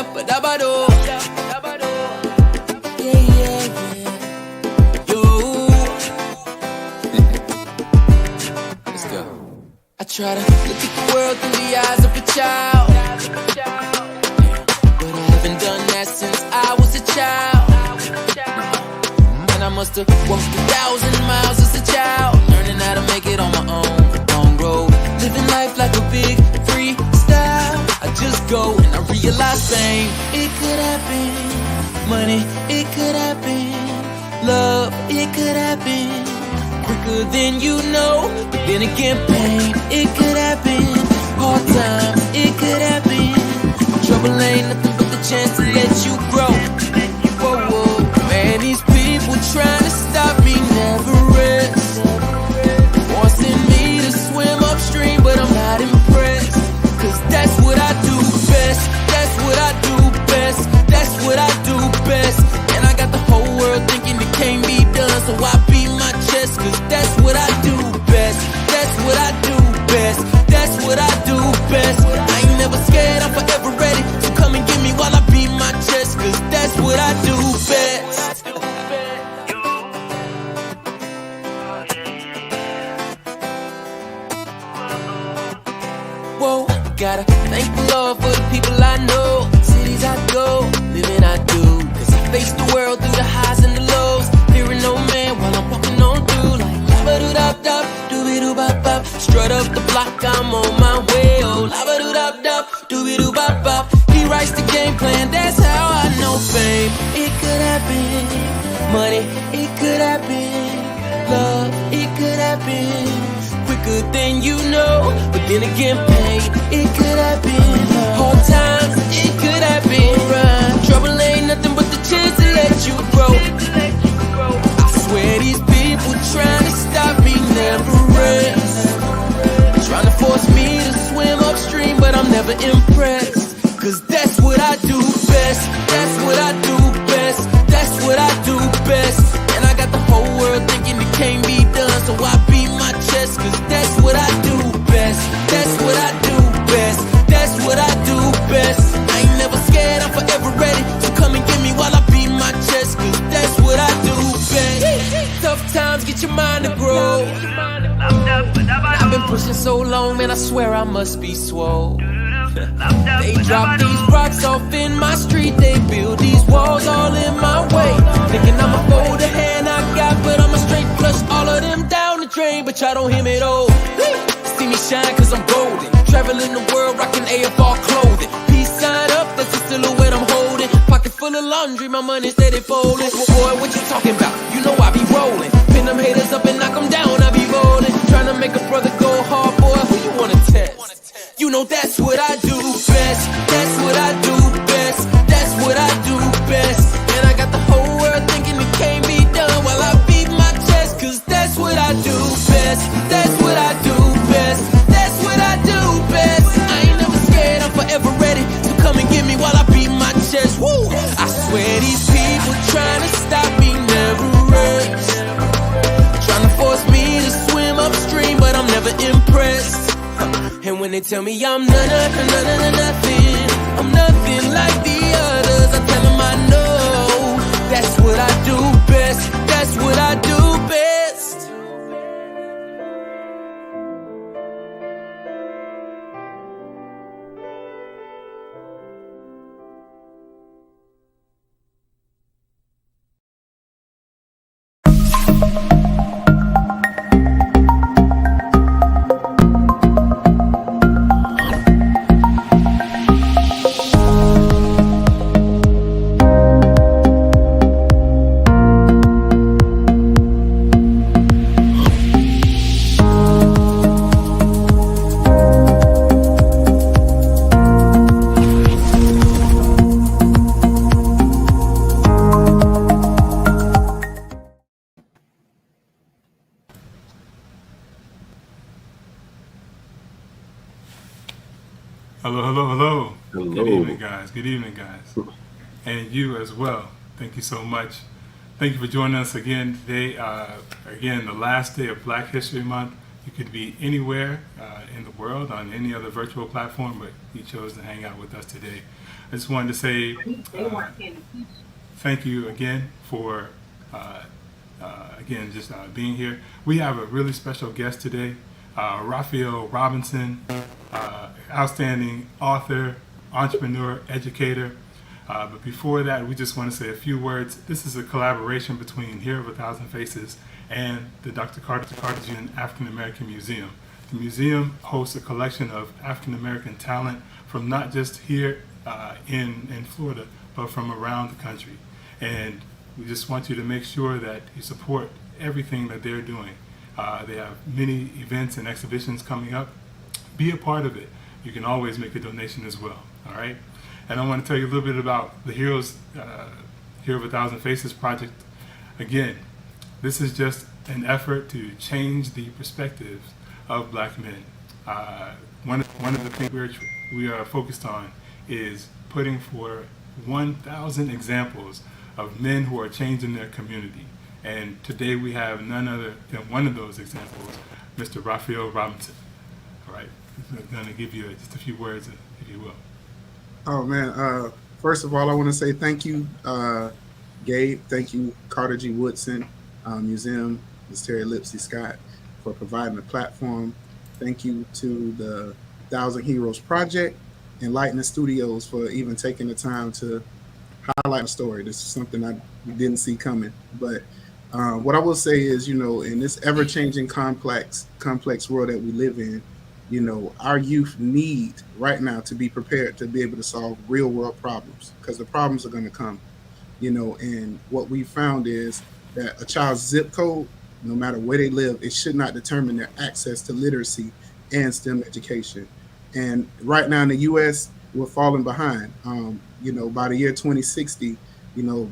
ba-da-ba-do. Yeah, yeah, yeah. Yo. Let's go. I try to look at the world through the eyes of a child, but I haven't done that since I was a child. And I must have walked 1,000 miles as a child, learning how to make it on my own. Long road, living life like a big freestyle. I just go and I realize fame, it could happen. Money, it could happen. Love, it could happen. Quicker than you know. But then again, pain, it could happen. Hard times, it could happen. Trouble ain't nothing but the chance to let you grow. Whoa, whoa. Man, these people trying to stop me never rest, forcing me to swim upstream, but I'm not impressed. Cause that's what I do best. That's what I do best. That's what I do best. And I got the whole world thinking it can't be done, so I beat my chest. Cause that's what I do best. That's what I do best. That's what I do best. I ain't never scared, I'm forever ready. So come and get me while I beat my chest. Cause that's what I do best. Whoa, gotta thank the Lord for the people I know, cities I go, living I do. Cause I face the world through the highs and the lows, fearing no man while I'm walking on through. Like lava-doo-dop-dop, doobie-doo-bop-bop, strut up the block, I'm on my way. Oh, lava-doo-dop-dop, doobie-doo-bop-bop. He writes the game plan, that's how I know fame. It could happen, money, it could happen. Love, it could happen. Quicker than you know. But then again, pain, it could happen. Hard times, it could happen. Right. Trouble ain't nothing but the chance to let you grow. I swear these people trying to stop me never rest, trying to force me to swim upstream, but I'm never impressed. Cause that's what I do best. That's what I do best. That's what I do best. And I got the whole world thinking it can't be done, so I beat my chest. Cause that's what I do best. That's what I do best. That's what I do best. I ain't never scared, I'm forever ready. So come and get me while I beat my chest. Cause that's what I do best. Tough times get your mind to grow. I've been pushing so long, man, I swear I must be swole. They drop these rocks off in my street, they build these walls all in my way, thinking I'ma fold the hand I got, but I'ma straight flush all of them down the drain. But y'all don't hear me though. See me shine cause I'm golden, traveling the world rocking AFR clothing. Peace sign up, that's the silhouette I'm holding. Pocket full of laundry, my money steady folding. Boy, what you talking about? You know I be rolling. Pin them haters up and knock them down, I be rolling. Trying to make a brother go hard, boy, who you wanna test? You know that's what I do best. That's what I do best. That's what I do best. And I got the whole world thinking it can't be done while I beat my chest. Cause that's what I do best. That's what I do best. That's what I do best. I ain't never scared, I'm forever ready. So come and get me while I beat my chest. Woo! I swear these people trying to stop me never rest, trying to force me to swim upstream, but I'm never impressed. And when they tell me I'm nothing, I'm nothing like the others, I tell them I know that's what I do best. That's what I do best. Hello. Hello. Good evening, guys. And you as well. Thank you so much. Thank you for joining us again today. Again, the last day of Black History Month. You could be anywhere in the world on any other virtual platform, but you chose to hang out with us today. I just wanted to say thank you again for being here. We have a really special guest today, Rafael Robinson, outstanding author, entrepreneur, educator. But before that, we just want to say a few words. This is a collaboration between Here of a Thousand Faces and the Dr. Woodson African American Museum. The museum hosts a collection of African American talent from not just here in Florida, but from around the country. And we just want you to make sure that you support everything that they're doing. They have many events and exhibitions coming up. Be a part of it. You can always make a donation as well, all right? And I want to tell you a little bit about the Here of a Thousand Faces project. Again, this is just an effort to change the perspectives of black men. One of the things we are focused on is putting forth 1,000 examples of men who are changing their community. And today we have none other than one of those examples, Mr. Rafael Robinson. All right, I'm going to give you just a few words, if you will. Oh man, first of all, I want to say thank you, Gabe. Thank you, Carter G. Woodson Museum, Ms. Terry Lipsy Scott, for providing a platform. Thank you to the Thousand Heroes Project and Lightning Studios for even taking the time to highlight a story. This is something I didn't see coming. But what I will say is, in this ever-changing complex world that we live in, our youth need right now to be prepared to be able to solve real world problems, because the problems are going to come, and what we found is that a child's zip code, no matter where they live, it should not determine their access to literacy and STEM education. And right now in the U.S., we're falling behind. By the year 2060,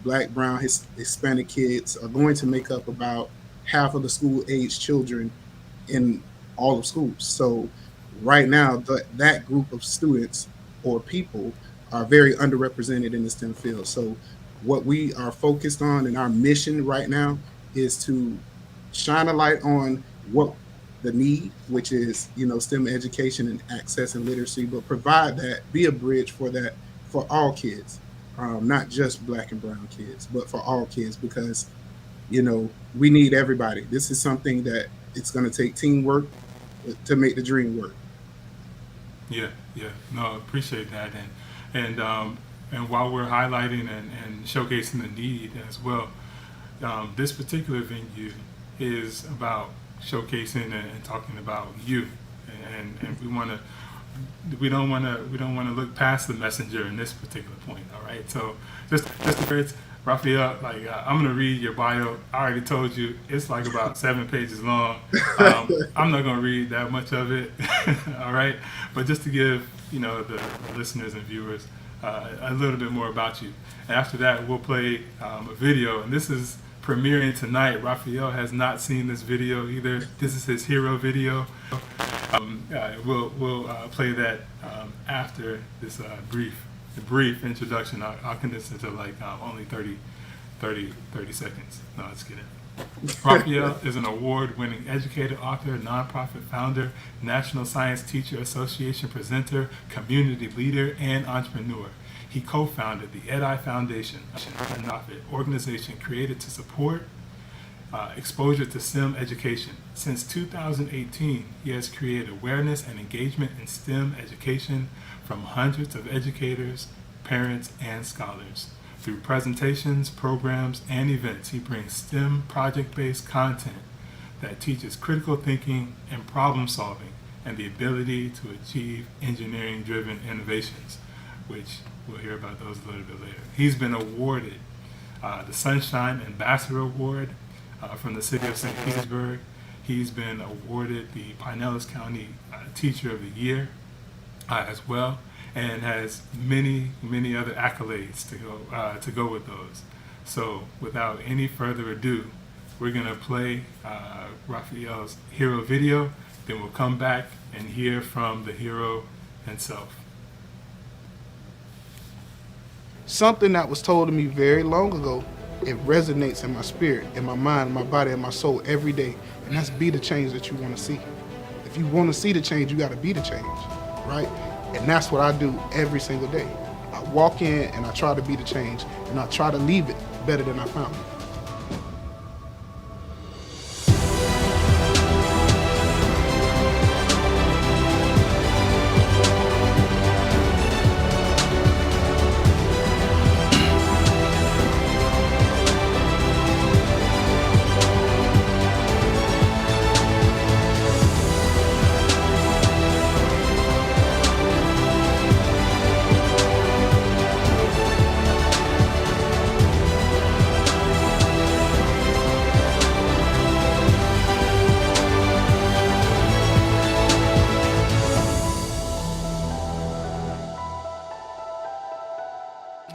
Black, brown, Hispanic kids are going to make up about half of the school-age children in all of schools. So right now, that group of students or people are very underrepresented in the STEM field. So what we are focused on and our mission right now is to shine a light on what the need, which is, STEM education and access and literacy, but provide that, be a bridge for that for all kids, not just Black and brown kids, but for all kids, because, we need everybody. This is something that it's going to take teamwork to make the dream work. Yeah. No, appreciate that. And while we're highlighting and showcasing the need as well, this particular venue is about showcasing and talking about you, and we don't want to look past the messenger in this particular point. All right, so just words, Rafael. I'm gonna read your bio. I already told you it's like about 7 pages long. I'm not gonna read that much of it. All right, but just to give the listeners and viewers a little bit more about you. And after that, we'll play a video, and this is premiering tonight. Rafael has not seen this video either. This is his hero video. We'll play that after this brief introduction. I'll condense it to only 30 seconds. No, let's get it. Rafael is an award-winning educator, author, nonprofit founder, National Science Teacher Association presenter, community leader, and entrepreneur. He co-founded the EdI Foundation, a nonprofit organization created to support exposure to STEM education. Since 2018, he has created awareness and engagement in STEM education from hundreds of educators, parents, and scholars. Through presentations, programs, and events, he brings STEM project-based content that teaches critical thinking and problem solving and the ability to achieve engineering-driven innovations, which we'll hear about those a little bit later. He's been awarded the Sunshine Ambassador Award from the city of St. Petersburg. He's been awarded the Pinellas County Teacher of the Year as well, and has many other accolades to go with those. So without any further ado, we're gonna play Rafael's hero video, then we'll come back and hear from the hero himself. Something that was told to me very long ago, it resonates in my spirit, in my mind, in my body, in my soul every day, and that's be the change that you want to see. If you want to see the change, you got to be the change, right? And that's what I do every single day. I walk in and I try to be the change, and I try to leave it better than I found it.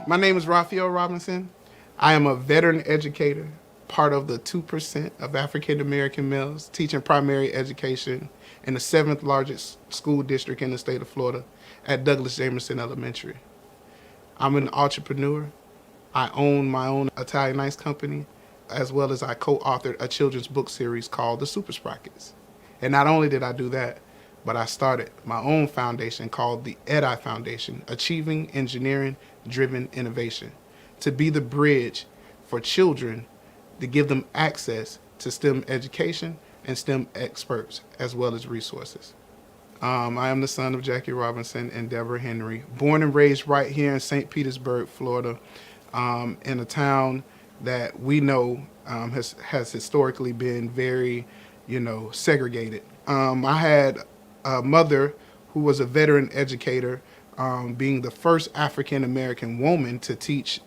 My name is Rafael Robinson. I am a veteran educator, part of the 2% of African American males teaching primary education in the 7th largest school district in the state of Florida at Douglas Jamerson Elementary. I'm an entrepreneur. I own my own Italian ice company, as well as I co-authored a children's book series called The Super Sprockets. And not only did I do that, but I started my own foundation called the EDI Foundation, Achieving Engineering Driven Innovation, to be the bridge for children to give them access to STEM education and STEM experts, as well as resources. I am the son of Jackie Robinson and Deborah Henry, born and raised right here in St. Petersburg, Florida, in a town that we know has historically been very, segregated. I had a mother who was a veteran educator, being the first African American woman to teach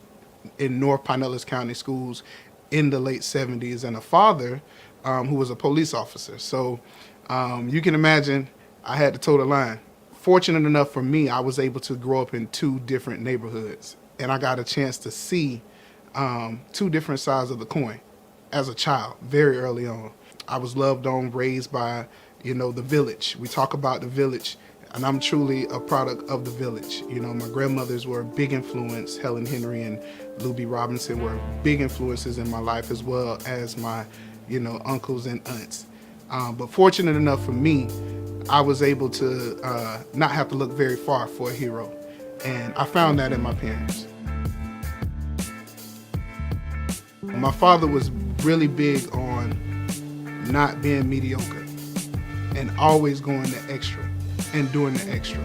in North Pinellas County schools in the late 70s, and a father who was a police officer. So you can imagine I had to toe the line. Fortunate enough for me, I was able to grow up in 2 different neighborhoods, and I got a chance to see 2 different sides of the coin as a child very early on. I was loved on, raised by, the village. We talk about the village, and I'm truly a product of the village. My grandmothers were a big influence. Helen Henry and Luby Robinson were big influences in my life, as well as my, uncles and aunts. But fortunate enough for me, I was able to not have to look very far for a hero. And I found that in my parents. My father was really big on not being mediocre and always going the extra and doing the extra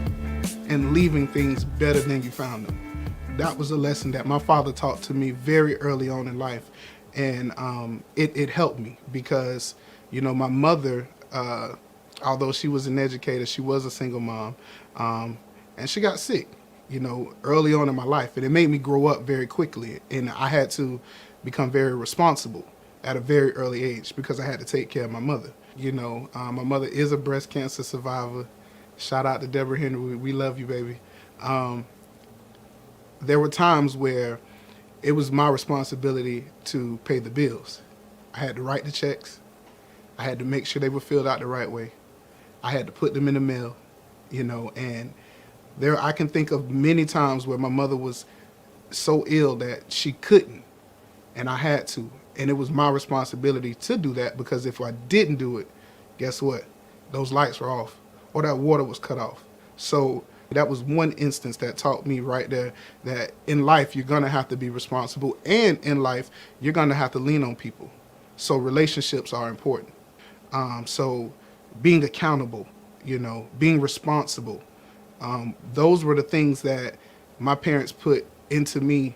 and leaving things better than you found them. That was a lesson that my father taught to me very early on in life. And it helped me because, my mother, although she was an educator, she was a single mom, and she got sick, early on in my life. And it made me grow up very quickly. And I had to become very responsible at a very early age because I had to take care of my mother. My mother is a breast cancer survivor. Shout out to Deborah Henry. We love you, baby. There were times where it was my responsibility to pay the bills. I had to write the checks. I had to make sure they were filled out the right way. I had to put them in the mail, and I can think of many times where my mother was so ill that she couldn't, and I had to. And it was my responsibility to do that, because if I didn't do it, guess what? Those lights were off or that water was cut off. So that was one instance that taught me right there that in life, you're going to have to be responsible. And in life, you're going to have to lean on people. So relationships are important. So being accountable, being responsible. Those were the things that my parents put into me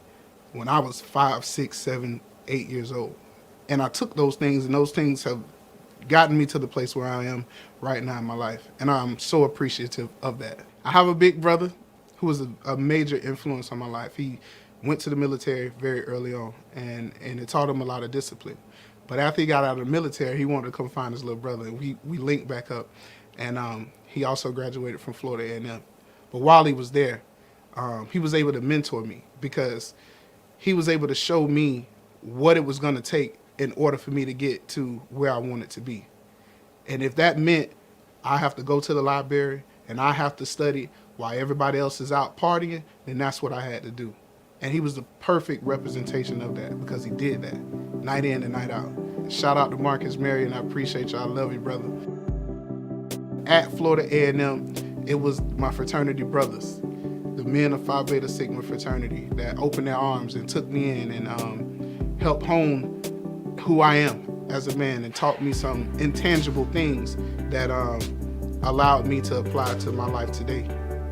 when I was 5, 6, 7, 8 years old. And I took those things, and those things have gotten me to the place where I am right now in my life. And I'm so appreciative of that. I have a big brother who was a major influence on my life. He went to the military very early on, and it taught him a lot of discipline. But after he got out of the military, he wanted to come find his little brother, and we linked back up. And he also graduated from Florida A&M. But while he was there, he was able to mentor me, because he was able to show me what it was going to take in order for me to get to where I wanted to be. And if that meant I have to go to the library and I have to study while everybody else is out partying, then that's what I had to do. And he was the perfect representation of that, because he did that night in and night out. Shout out to Marcus Marion. I appreciate you. I love you, brother. at Florida A&M, it was my fraternity brothers, the men of Phi Beta Sigma fraternity, that opened their arms and took me in and helped hone who I am as a man and taught me some intangible things that allowed me to apply to my life today,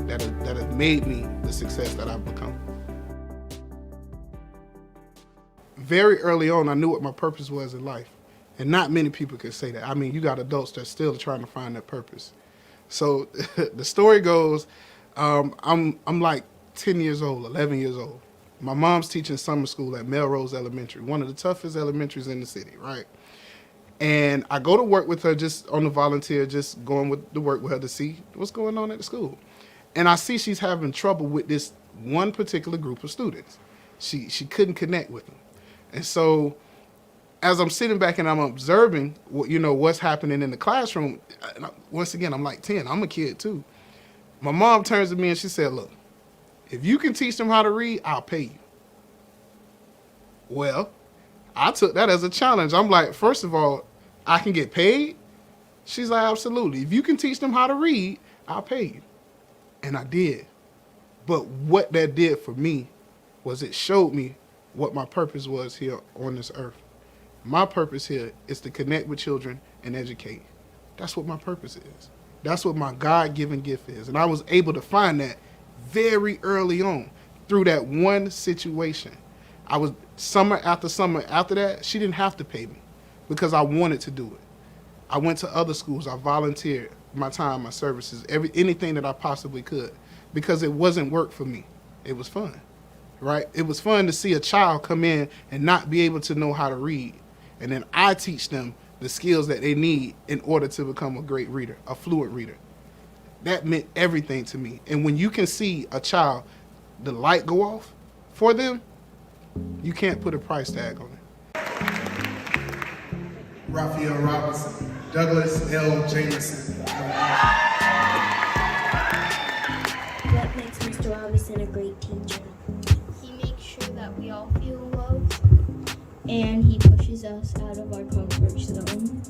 that have made me the success that I've become. Very early on, I knew what my purpose was in life. And not many people could say that. I mean, you got adults that are still trying to find their purpose. So the story goes, I'm like 10 years old, 11 years old. My mom's teaching summer school at Melrose Elementary, one of the toughest elementaries in the city, right? And I go to work with her just on the volunteer, just going to work with her to see what's going on at the school. And I see she's having trouble with this one particular group of students. She couldn't connect with them. And so as I'm sitting back and I'm observing what's happening in the classroom, once again, I'm like 10, I'm a kid too. My mom turns to me and she said, look, if you can teach them how to read, I'll pay you. Well, I took that as a challenge. I'm like, first of all, I can get paid? She's like, absolutely. If you can teach them how to read, I'll pay you. And I did. But what that did for me was it showed me what my purpose was here on this earth. My purpose here is to connect with children and educate. That's what my purpose is. That's what my God-given gift is. And I was able to find that very early on through that one situation. I was summer after that, she didn't have to pay me because I wanted to do it. I went to other schools. I volunteered my time, my services, anything that I possibly could because it wasn't work for me. It was fun, right? It was fun to see a child come in and not be able to know how to read. And then I teach them the skills that they need in order to become a great reader, a fluent reader. That meant everything to me. And when you can see a child, the light go off for them, you can't put a price tag on it. Rafael Robinson, Douglas L. Jameson. What makes Mr. Robinson a great teacher? He makes sure that we all feel loved. And he pushes us out of our comfort zone.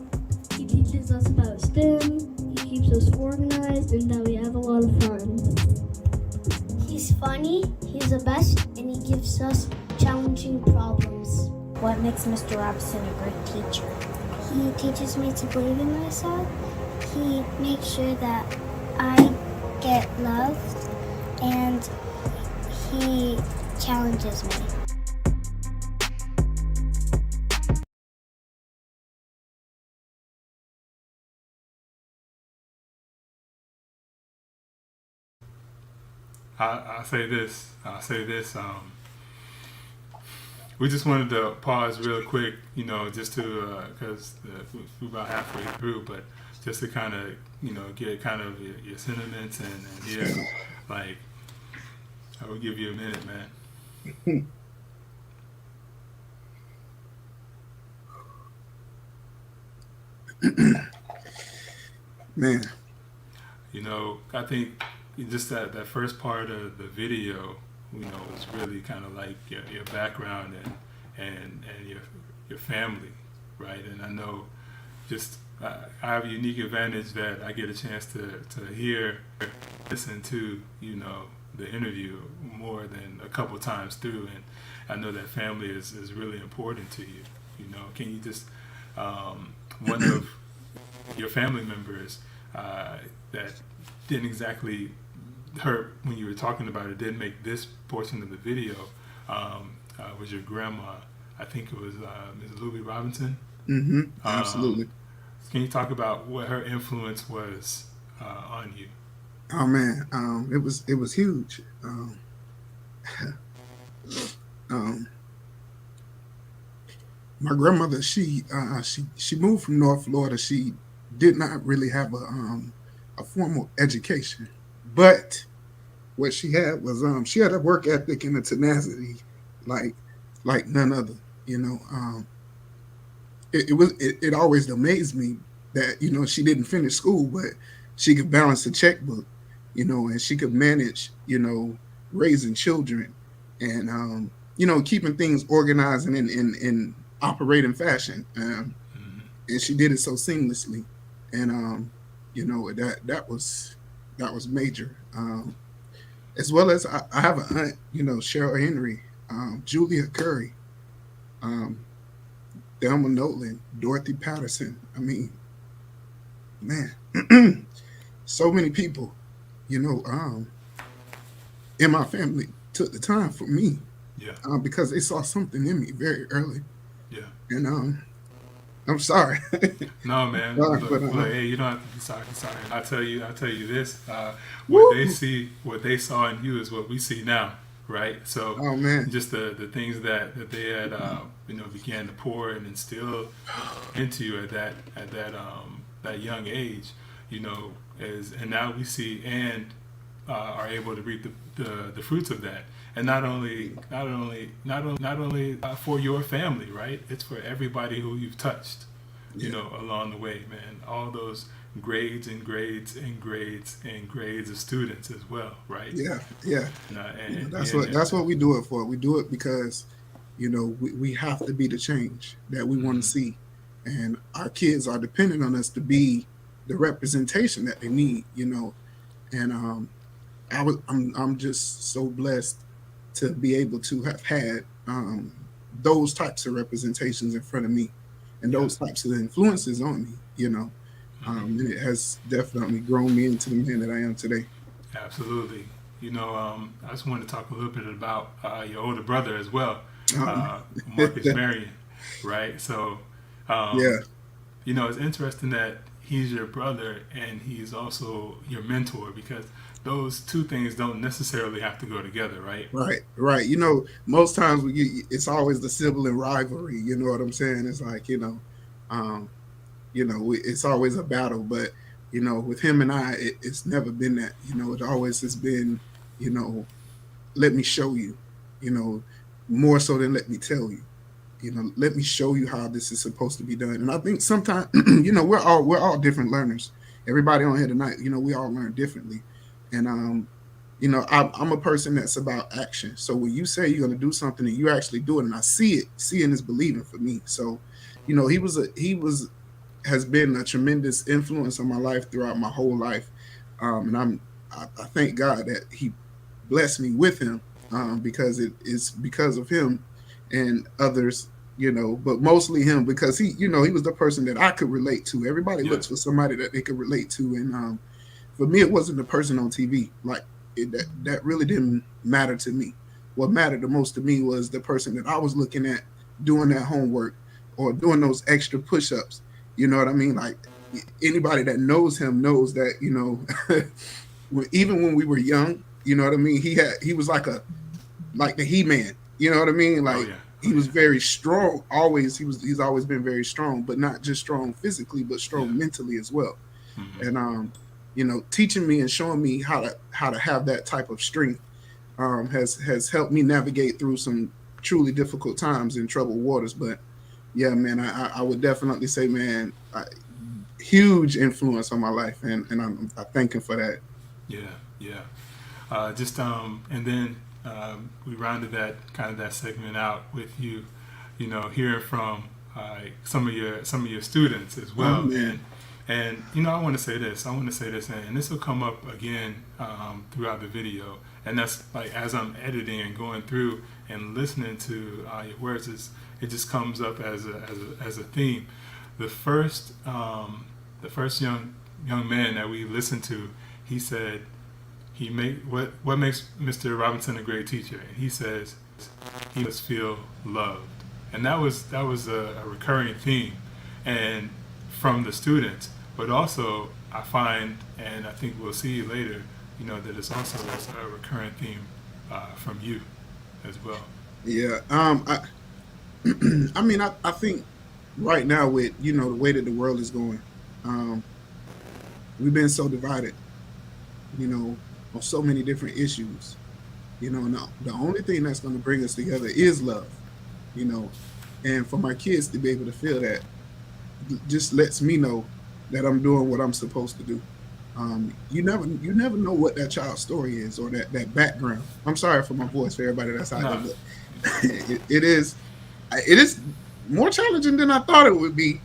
He teaches us about STEM. He keeps us organized and that we have a lot of fun. He's funny, he's the best, and he gives us challenging problems. What makes Mr. Robinson a great teacher? He teaches me to believe in myself. He makes sure that I get loved, and he challenges me. I'll say this. We just wanted to pause real quick, just to, because we're about halfway through, but just to kind of, get kind of your sentiments and hear, like, I will give you a minute, man. Man. I think just that first part of the video, was really kind of like your background and your family, right? And I know I have a unique advantage that I get a chance to listen to, the interview more than a couple times through, and I know that family is really important to you. Can you just one of your family members that didn't exactly hurt when you were talking about it, didn't make this portion of the video, was your grandma. I think it was Ms. Louie Robinson. Mm-hmm. Absolutely. Can you talk about what her influence was on you? Oh man, it was huge. My grandmother, she moved from North Florida. She did not really have a formal education, but what she had was she had a work ethic and a tenacity like none other. It always amazed me that she didn't finish school, but she could balance a checkbook, and she could manage raising children and keeping things organized and in operating fashion. And she did it so seamlessly. And that was major. As well as I have an aunt, Cheryl Henry, Julia Curry, um, Thelma Nolan, Dorothy Patterson. I mean, man, so many people, you know, um, in my family took the time for me, Yeah, because they saw something in me very early. yeah. And I'm sorry. No, man. Sorry, but Look, hey, you don't have to be sorry. Sorry. I tell you this. woo, What they saw in you is what we see now, right? So, oh man, just the things that they had, began to pour and instill into you that young age, and now we see and are able to reap the fruits of that. And not only for your family, right? It's for everybody who you've touched, yeah, along the way, man. All those grades and grades and grades and grades of students as well, right? yeah, yeah. And That's what we do it for. We do it because we have to be the change that we want to mhm, see, and our kids are dependent on us to be the representation that they need. And I'm just so blessed to be able to have had those types of representations in front of me, and yeah, those types of influences on me. mhm, And it has definitely grown me into the man that I am today. absolutely. I just wanted to talk a little bit about your older brother as well, Um, uh, Marcus Marion, right? So, um, yeah, it's interesting that he's your brother and he's also your mentor because those two things don't necessarily have to go together, right? right, right. Most times it's always the sibling rivalry. You know what I'm saying? It's like um, it's always a battle, but with him and I, it's never been that. It always has been, you know, let me show you, you know, more so than let me tell you. Let me show you how this is supposed to be done. And I think sometimes, we're all different learners. Everybody on here tonight, we all learn differently. And I'm a person that's about action. So when you say you're going to do something and you actually do it, and I see it, seeing is believing for me. So, he was has been a tremendous influence on my life throughout my whole life. And I thank God that He blessed me with him, because it is because of him and others, but mostly him, because he was the person that I could relate to. Everybody Yeah, looks for somebody that they could relate to, and for me, it wasn't the person on TV. Like that really didn't matter to me. What mattered the most to me was the person that I was looking at doing that homework or doing those extra push-ups. You know what I mean? Like anybody that knows him knows that even when we were young, you know what I mean. He was like the He-Man. You know what I mean? oh Like yeah, oh he was yeah, very strong. Always he's always been very strong, but not just strong physically, but yeah, strong mentally as well. hmm, And teaching me and showing me how to have that type of strength has helped me navigate through some truly difficult times in troubled waters. But yeah, man, I would definitely say, man, huge influence on my life, and I thank him for that. yeah, yeah. Just and then we rounded that segment out with you, hearing from some of your students as Oh well, man, and I want to say this. I want to say this, and this will come up again throughout the video, and that's like as I'm editing and going through and listening to your words, it just comes up as a theme. The first young man that we listened to, he said what makes Mr. Robinson a great teacher, and he says he must feel loved, and that was a recurring theme, and from the students, but also I find, and I think we'll see later, that it's also a recurring theme from you as well. yeah. I mean, I think right now with the way that the world is going, um, we've been so divided, you know, on so many different issues. And the only thing that's going to bring us together is love. You know, and for my kids to be able to feel that just lets me know that I'm doing what I'm supposed to do. You never know what that child's story is or that background. I'm sorry for my voice for everybody that's out there, No, but it is more challenging than I thought it would be.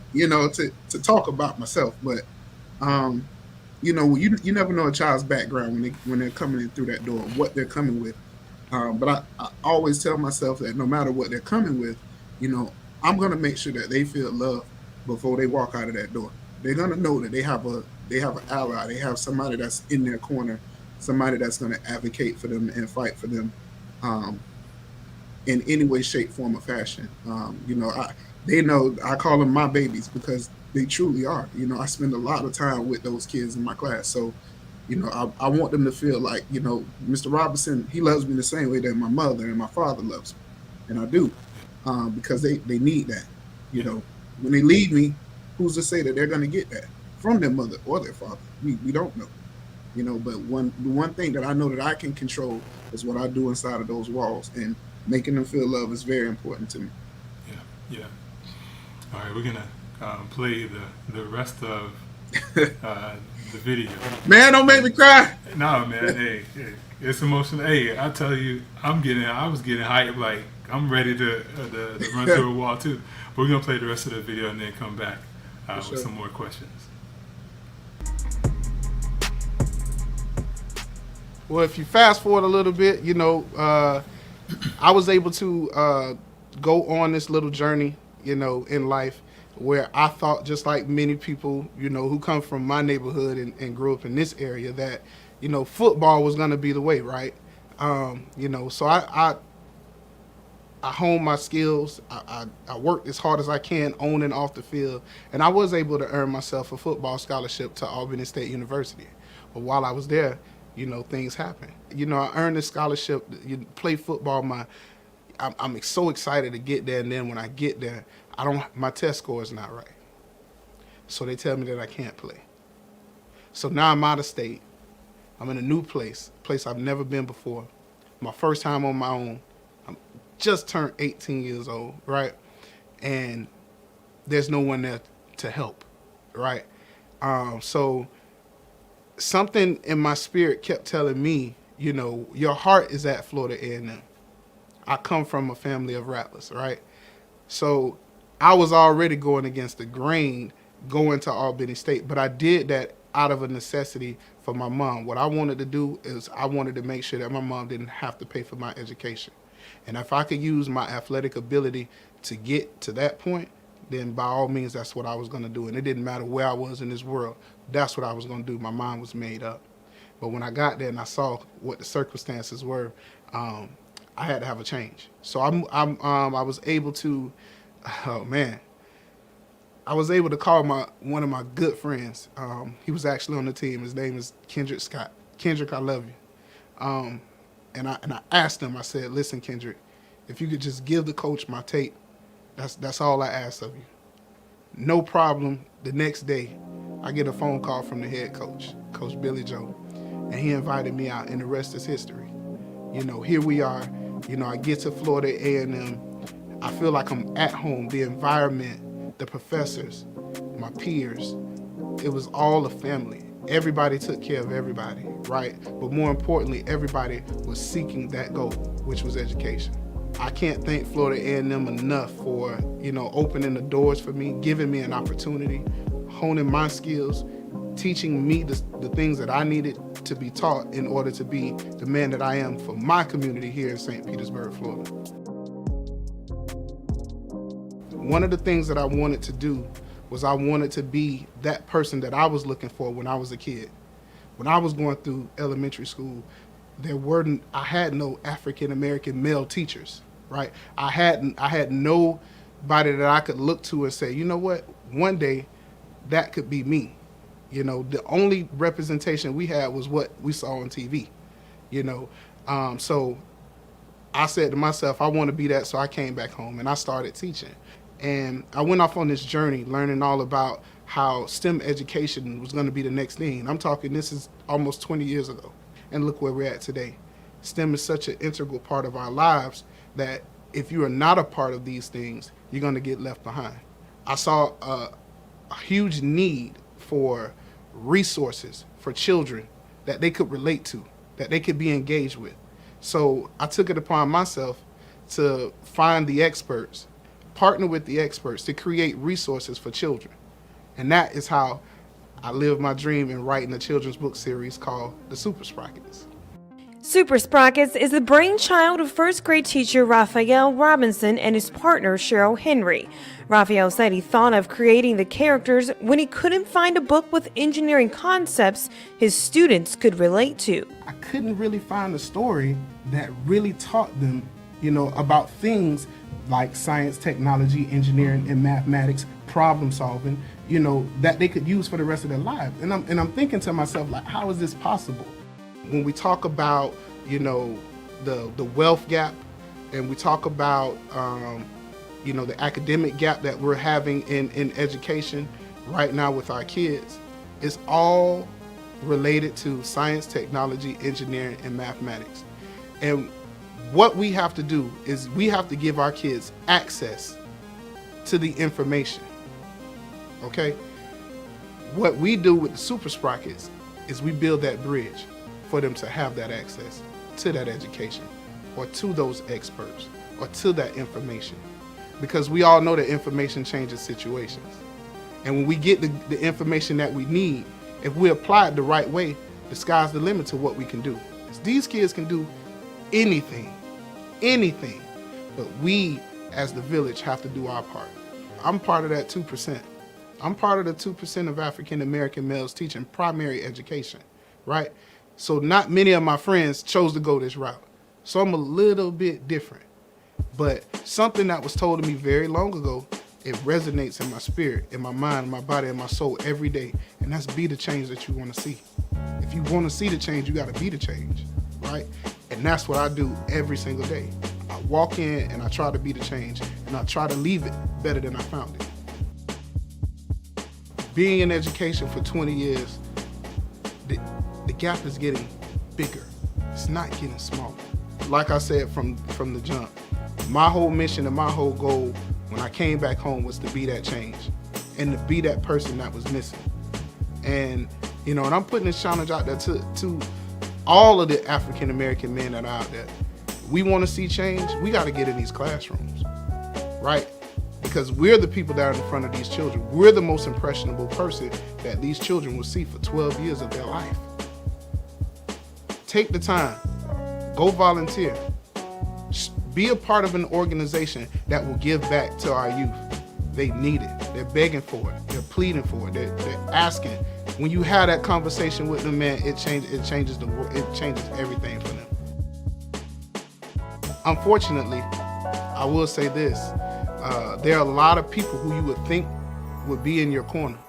To talk about myself, but um, you never know a child's background when they're coming in through that door, what they're coming with. But I always tell myself that no matter what they're coming with, you know, I'm gonna make sure that they feel love before they walk out of that door. They're gonna know that they have an ally, they have somebody that's in their corner, somebody that's gonna advocate for them and fight for them, um, in any way, shape, form, or fashion. They know I call them my babies because they truly are. I spend a lot of time with those kids in my class, so I want them to feel like, Mr. Robinson, he loves me the same way that my mother and my father loves me. And I do, because they need that. When they leave me, who's to say that they're going to get that from their mother or their father? We don't know. But the one thing that I know that I can control is what I do inside of those walls. And making them feel love is very important to me. Yeah. All right, we're going to play the rest of the video. Man, don't make me cry. No, man. Hey, it's emotional. Hey, I tell you, I was getting hyped. Like, I'm ready to run through a wall too. But we're gonna play the rest of the video and then come back with some more questions. Well, if you fast forward a little bit, I was able to go on this little journey, in life, where I thought, just like many people, who come from my neighborhood and grew up in this area, that, football was going to be the way, right? So I honed my skills. I worked as hard as I can on and off the field, and I was able to earn myself a football scholarship to Albany State University. But while I was there, things happened. I earned this scholarship, play football. I'm so excited to get there, and then when I get there, my test score is not right. So they tell me that I can't play. So now I'm out of state. I'm in a new place I've never been before. My first time on my own. I'm just turned 18 years old, right? And there's no one there to help, right? So something in my spirit kept telling me, your heart is at Florida A&M. I come from a family of rattlers, right? So I was already going against the grain going to Albany State, but I did that out of a necessity for my mom. What I wanted to do is I wanted to make sure that my mom didn't have to pay for my education. And if I could use my athletic ability to get to that point, then by all means, that's what I was going to do. And it didn't matter where I was in this world. That's what I was going to do. My mind was made up. But when I got there and I saw what the circumstances were, I had to have a change. So I was able to, I was able to call one of my good friends. He was actually on the team. His name is Kendrick Scott. Kendrick, I love you. And I asked him. I said, "Listen, Kendrick, if you could just give the coach my tape, that's all I ask of you." No problem. The next day, I get a phone call from the head coach, Coach Billy Joe, and he invited me out, and the rest is history. Here we are. I get to Florida A&M. I feel like I'm at home. The environment, the professors, my peers, it was all a family. Everybody took care of everybody, right? But more importantly, everybody was seeking that goal, which was education. I can't thank Florida A&M enough for, opening the doors for me, giving me an opportunity, honing my skills, teaching me the things that I needed to be taught in order to be the man that I am for my community here in St. Petersburg, Florida. One of the things that I wanted to do was I wanted to be that person that I was looking for when I was a kid. When I was going through elementary school, I had no African American male teachers, right? I had nobody that I could look to and say, you know what, one day that could be me. The only representation we had was what we saw on TV, so I said to myself, I want to be that, so I came back home and I started teaching. And I went off on this journey learning all about how STEM education was going to be the next thing. I'm talking, this is almost 20 years ago. And look where we're at today. STEM is such an integral part of our lives that if you are not a part of these things, you're going to get left behind. I saw a huge need for resources for children that they could relate to, that they could be engaged with. So I took it upon myself to find the experts, partner with the experts to create resources for children. And that is how I lived my dream in writing a children's book series called The Super Sprockets. Super Sprockets is the brainchild of first grade teacher Rafael Robinson and his partner Cheryl Henry. Rafael said he thought of creating the characters when he couldn't find a book with engineering concepts his students could relate to. I couldn't really find a story that really taught them, about things like science, technology, engineering, and mathematics, problem solving, that they could use for the rest of their lives. And I'm thinking to myself, like, how is this possible? When we talk about, the wealth gap, and we talk about, the academic gap that we're having in education right now with our kids, it's all related to science, technology, engineering, and mathematics. And what we have to do is we have to give our kids access to the information, okay? What we do with the Super Sprockets is we build that bridge for them to have that access to that education, or to those experts, or to that information. Because we all know that information changes situations. And when we get the information that we need, if we apply it the right way, the sky's the limit to what we can do. These kids can do anything, but we as the village have to do our part. I'm part of that 2%. I'm part of the 2% of African American males teaching primary education, right? So not many of my friends chose to go this route. So I'm a little bit different. But something that was told to me very long ago, it resonates in my spirit, in my mind, my body, and my soul every day. And that's be the change that you want to see. If you want to see the change, you got to be the change, right? And that's what I do every single day. I walk in and I try to be the change, and I try to leave it better than I found it. Being in education for 20 years, the gap is getting bigger. It's not getting smaller. Like I said from the jump, my whole mission and my whole goal when I came back home was to be that change and to be that person that was missing. And, and I'm putting this challenge out there to all of the African American men that are out there. We want to see change, we got to get in these classrooms, right? Because we're the people that are in front of these children. We're the most impressionable person that these children will see for 12 years of their life. Take the time, go volunteer, be a part of an organization that will give back to our youth. They need it, they're begging for it, they're pleading for it, they're asking. When you have that conversation with them, man, it changes the world, it changes everything for them. Unfortunately, I will say this, there are a lot of people who you would think would be in your corner,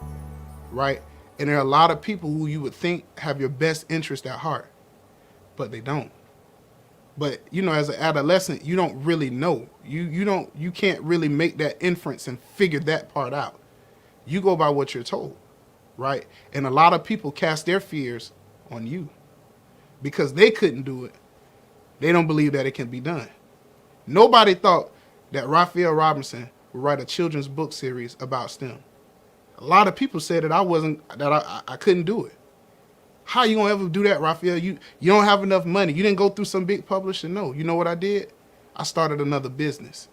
right? And there are a lot of people who you would think have your best interest at heart, but they don't. But, as an adolescent, you don't really know. You can't really make that inference and figure that part out. You go by what you're told, right? And a lot of people cast their fears on you because they couldn't do it. They don't believe that it can be done. Nobody thought that Rafael Robinson would write a children's book series about STEM. A lot of people said that I couldn't do it. How you gonna ever do that, Rafael? You don't have enough money. You didn't go through some big publisher. No, you know what I did? I started another business.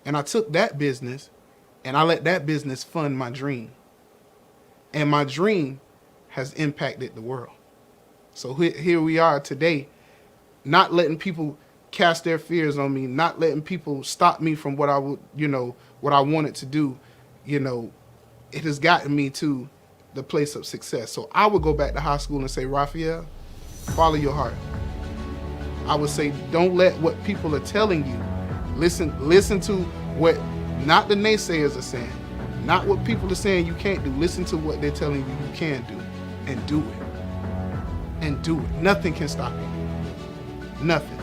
And I took that business and I let that business fund my dream. And my dream has impacted the world. So here we are today, not letting people cast their fears on me, not letting people stop me from what I would, what I wanted to do. It has gotten me to the place of success. So I would go back to high school and say, Rafael, follow your heart. I would say, don't let what people are telling you. Listen to what not the naysayers are saying, not what people are saying you can't do. Listen to what they're telling you you can do, and do it. And do it. Nothing can stop you. Nothing.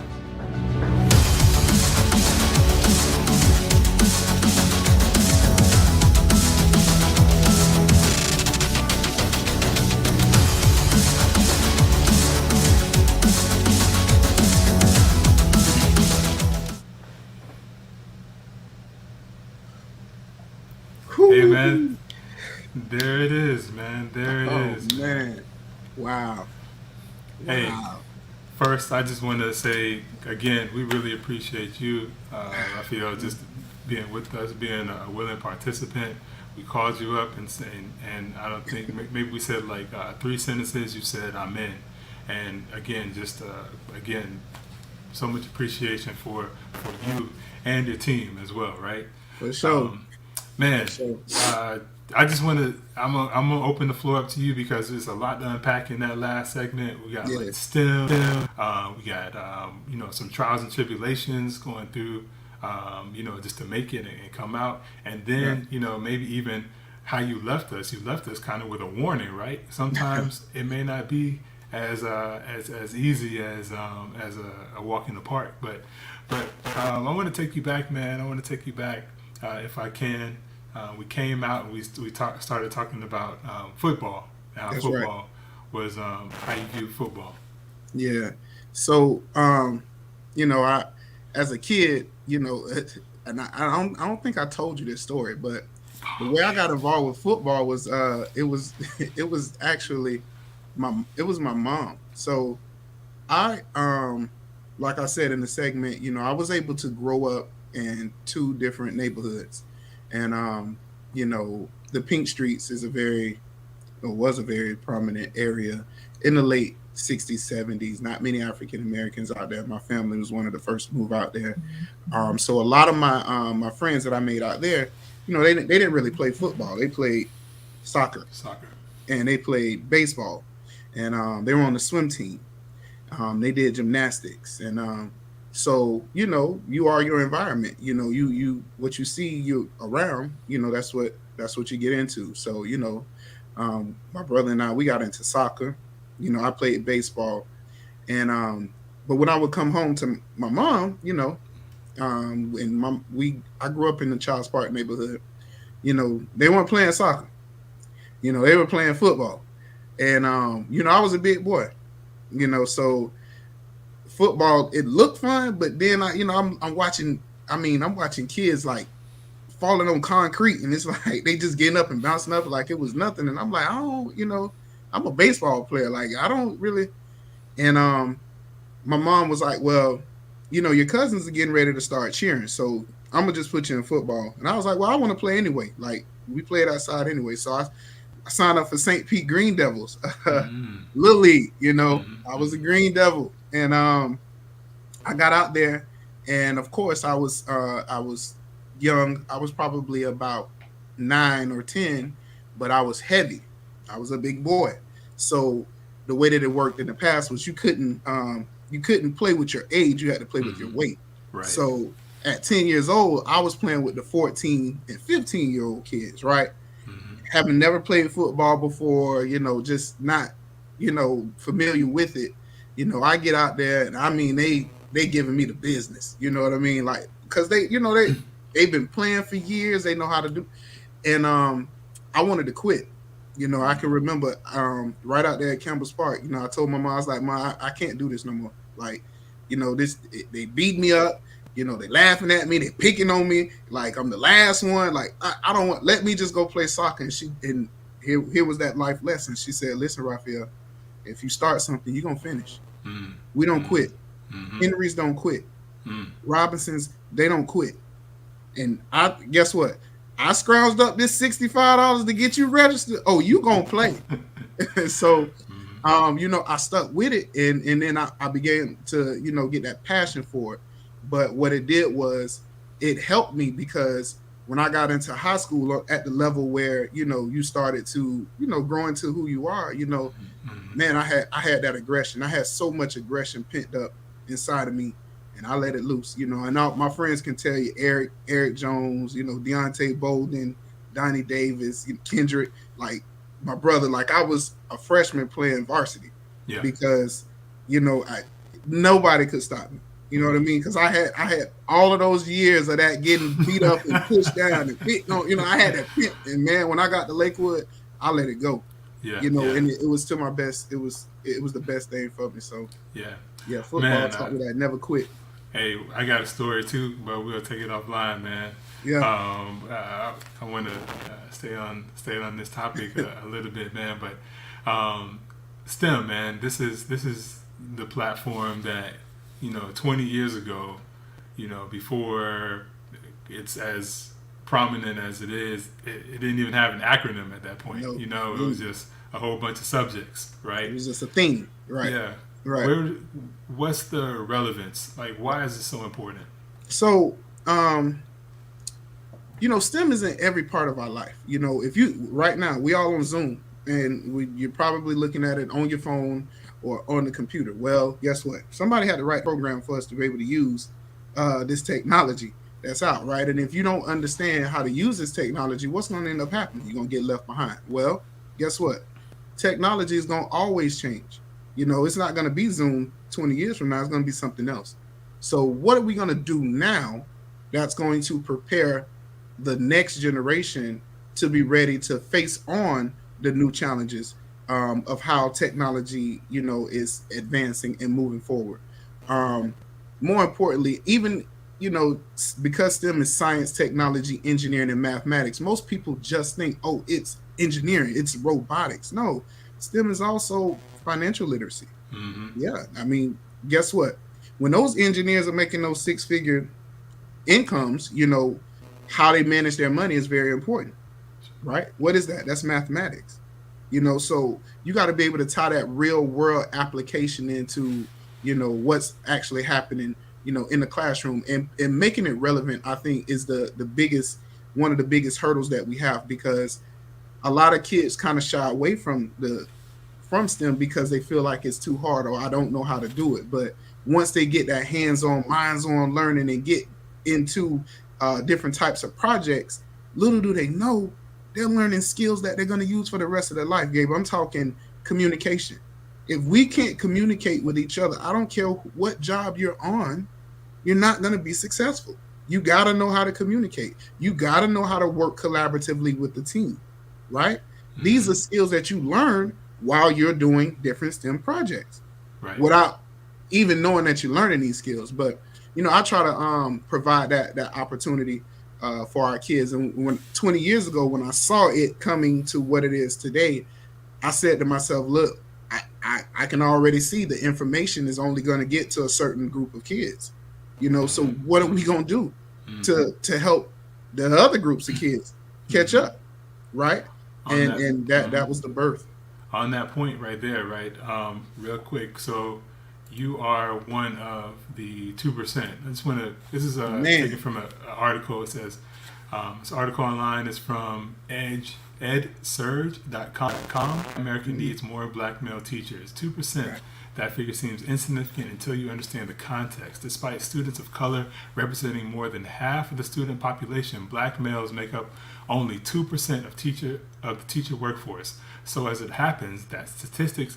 Hey, man. There it is, man. There it is. Oh, man. Wow. Hey, Wow. first, I just want to say, again, we really appreciate you, Rafael, just being with us, being a willing participant. we called you up and I don't think maybe we said like 3 sentences. You said amen, and again, just again, so much appreciation for you and your team as well, right? For sure. Man, For I just want to. I'm gonna open the floor up to you because there's a lot to unpack in that last segment. We got like STEM. We got some trials and tribulations going through. Just to make it and come out, and then maybe even how you left us. You left us kind of with a warning, right? Sometimes it may not be as easy as a walk in the park, but I want to take you back, man. I want to take you back if I can. We came out and we started talking about football. How That's football was how you view football. Yeah. So, I as a kid, and I don't think I told you this story, but the way I got involved with football was it was actually my mom. So I like I said in the segment, I was able to grow up in 2 different neighborhoods, and the Pink Streets was a very prominent area in the late 60s, 70s. Not many African Americans out there. My family was one of the first to move out there. So a lot of my friends that I made out there, they didn't really play football. They played soccer, and they played baseball, and they were on the swim team. They did gymnastics, and so you are your environment. You what you see you around. That's what you get into. So my brother and I, we got into soccer. I played baseball, and but when I would come home to my mom, I grew up in the Childs Park neighborhood. They weren't playing soccer. They were playing football, and I was a big boy. So football, it looked fun, but then I'm watching. I'm watching kids like falling on concrete, and it's like they just getting up and bouncing up like it was nothing, and I'm like, I'm a baseball player. Like, I don't really. And my mom was like, well, your cousins are getting ready to start cheering, so I'm going to just put you in football. And I was like, well, I want to play anyway. Like, we played outside anyway. So I signed up for St. Pete Green Devils, Little League, I was a Green Devil. And I got out there, and of course I was young. I was probably about 9 or 10, but I was heavy. I was a big boy. So the way that it worked in the past was you couldn't play with your age. You had to play with your weight. Right. So at 10 years old, I was playing with the 14 and 15-year-old kids, right? Having never played football before, just not, familiar with it. I get out there, and they giving me the business. You know what I mean? Like, because they've been playing for years. They know how to do. And I wanted to quit. I can remember right out there at Campbell's Park, I told my mom, I was like, Mom, I can't do this no more. Like, they beat me up. They laughing at me. They picking on me. Like, I'm the last one. Like, I don't want, let me just go play soccer. And here was that life lesson. She said, listen, Rafael, if you start something, you're going to finish. We don't quit. Henrys don't quit. Robinsons, they don't quit. And guess what? I scrounged up this $65 to get you registered. Oh, you gonna play. So, I stuck with it, and then I began to, get that passion for it. But what it did was it helped me, because when I got into high school at the level where, you started to, grow into who you are, man, I had that aggression. I had so much aggression pent up inside of me. And I let it loose, and all my friends can tell you, Eric Jones, Deontay Bolden, Donnie Davis, Kendrick, like my brother, like I was a freshman playing varsity, because, nobody could stop me. You know what I mean? Because I had all of those years of that getting beat up and pushed down and picked on, I had that pit. And man, when I got to Lakewood, I let it go. And it was to my best. It was the best thing for me. So football taught me that. Never quit. Hey, I got a story too, but we'll take it offline, man. I want to stay on this topic a little bit, man. But STEM, man, this is the platform that 20 years ago, before it's as prominent as it is, it didn't even have an acronym at that point. No. You know, it was just a whole bunch of subjects, right? It was just a theme, right? Yeah. Right. What's the relevance? Like, why is it so important? So, STEM is in every part of our life. If you right now, we all on Zoom, and you're probably looking at it on your phone or on the computer. Well, guess what? Somebody had to write a program for us to be able to use this technology that's out, right? And if you don't understand how to use this technology, what's going to end up happening? You're going to get left behind. Well, guess what? Technology is going to always change. It's not going to be Zoom 20 years from now. It's going to be something else. So what are we going to do now that's going to prepare the next generation to be ready to face on the new challenges of how technology, is advancing and moving forward? More importantly, even, because STEM is science, technology, engineering, and mathematics, most people just think, oh, it's engineering, it's robotics. No, STEM is also financial literacy. Mm-hmm. Yeah. I mean, guess what? When those engineers are making those six-figure incomes, how they manage their money is very important, right? What is that? That's mathematics. So you got to be able to tie that real world application into, what's actually happening, in the classroom, and making it relevant, I think, is one of the biggest hurdles that we have, because a lot of kids kind of shy away from STEM because they feel like it's too hard, or I don't know how to do it. But once they get that hands-on, minds-on learning and get into different types of projects, little do they know they're learning skills that they're going to use for the rest of their life, Gabe. I'm talking communication. If we can't communicate with each other, I don't care what job you're on, you're not going to be successful. You got to know how to communicate. You got to know how to work collaboratively with the team, right? Mm-hmm. These are skills that you learn while you're doing different STEM projects, right, without even knowing that you're learning these skills. But, I try to provide that opportunity for our kids. And 20 years ago, when I saw it coming to what it is today, I said to myself, look, I can already see the information is only going to get to a certain group of kids, so what are we going to do to help the other groups of kids catch up, right? That was the birth. On that point right there, right, real quick, so you are one of the 2%. I just want to, this is taken from an article. It says, this article online is from edsurge.com. America needs more black male teachers. 2%. That figure seems insignificant until you understand the context. Despite students of color representing more than half of the student population, black males make up only 2% of the teacher workforce. So as it happens, that statistic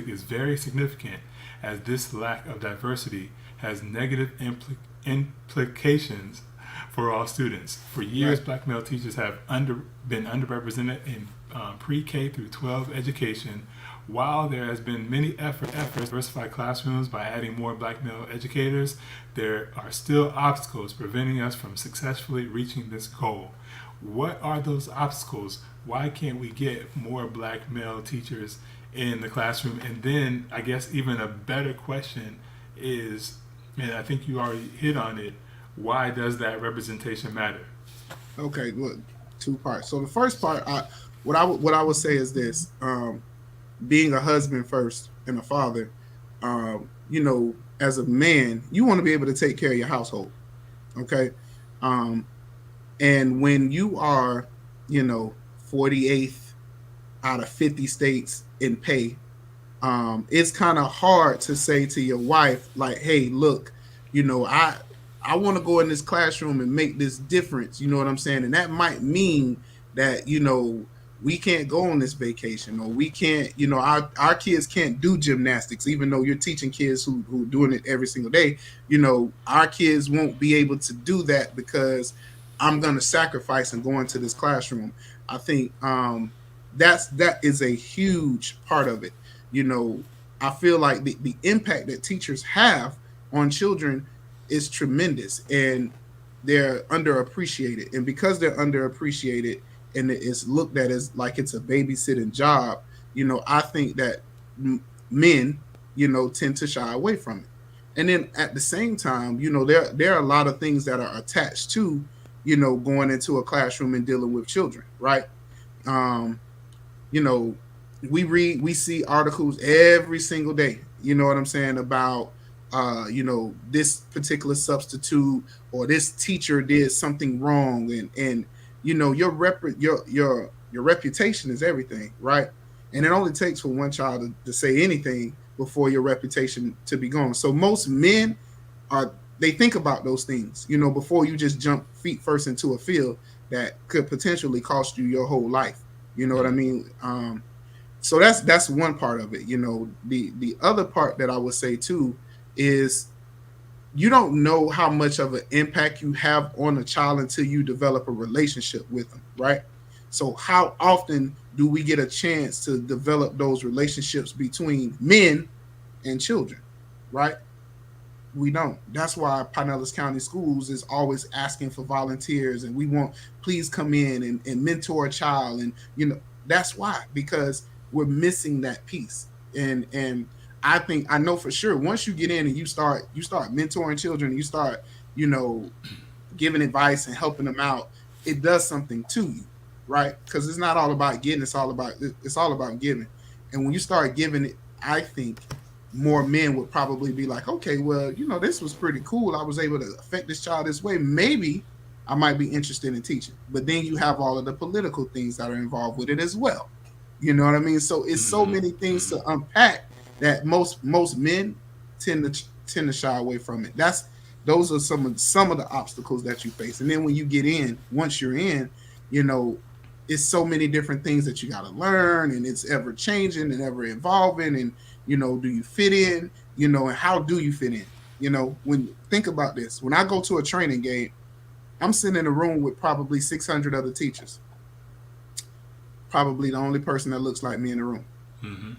is very significant, as this lack of diversity has negative implications for all students. For years, black male teachers have been underrepresented in pre-K through 12 education. While there has been many efforts to diversify classrooms by adding more black male educators, there are still obstacles preventing us from successfully reaching this goal. What are those obstacles? Why can't we get more black male teachers in the classroom? And then I guess even a better question is, and I think you already hit on it, why does that representation matter? Okay, look, two parts. So the first part, what I would say is this: being a husband first and a father, as a man, you want to be able to take care of your household. Okay, and when you are, 48th out of 50 states in pay, it's kind of hard to say to your wife, like, hey, look, I want to go in this classroom and make this difference. You know what I'm saying? And that might mean that, we can't go on this vacation, or we can't, our kids can't do gymnastics, even though you're teaching kids who doing it every single day. Our kids won't be able to do that because I'm going to sacrifice and go into this classroom. I think that is a huge part of it. I feel like the impact that teachers have on children is tremendous, and they're underappreciated. And because they're underappreciated and it's looked at as like it's a babysitting job, I think that men, tend to shy away from it. And then at the same time, there are a lot of things that are attached to, going into a classroom and dealing with children, right? Um, you know, we see articles every single day, you know what I'm saying, about this particular substitute or this teacher did something wrong, and your reputation is everything, right? And it only takes for one child to say anything before your reputation to be gone. So most men they think about those things, before you just jump feet first into a field that could potentially cost you your whole life. You know what I mean? So that's one part of it. The other part that I would say too is you don't know how much of an impact you have on a child until you develop a relationship with them, right? So how often do we get a chance to develop those relationships between men and children, right? We don't. That's why Pinellas County Schools is always asking for volunteers, and we want, please come in and mentor a child. And that's why, because we're missing that piece. And I know for sure once you get in and you start mentoring children, you start giving advice and helping them out, it does something to you, right? Because it's not all about getting, it's all about giving. And when you start giving it, I think more men would probably be like, okay, well, this was pretty cool. I was able to affect this child this way. Maybe I might be interested in teaching. But then you have all of the political things that are involved with it as well. You know what I mean? So it's so many things to unpack that most men tend to shy away from it. Those are some of the obstacles that you face. And then when you get in, once you're in, it's so many different things that you got to learn, and it's ever changing and ever evolving. And do you fit in? And how do you fit in? Think about this. When I go to a training game, I'm sitting in a room with probably 600 other teachers. Probably the only person that looks like me in the room. Mm-hmm.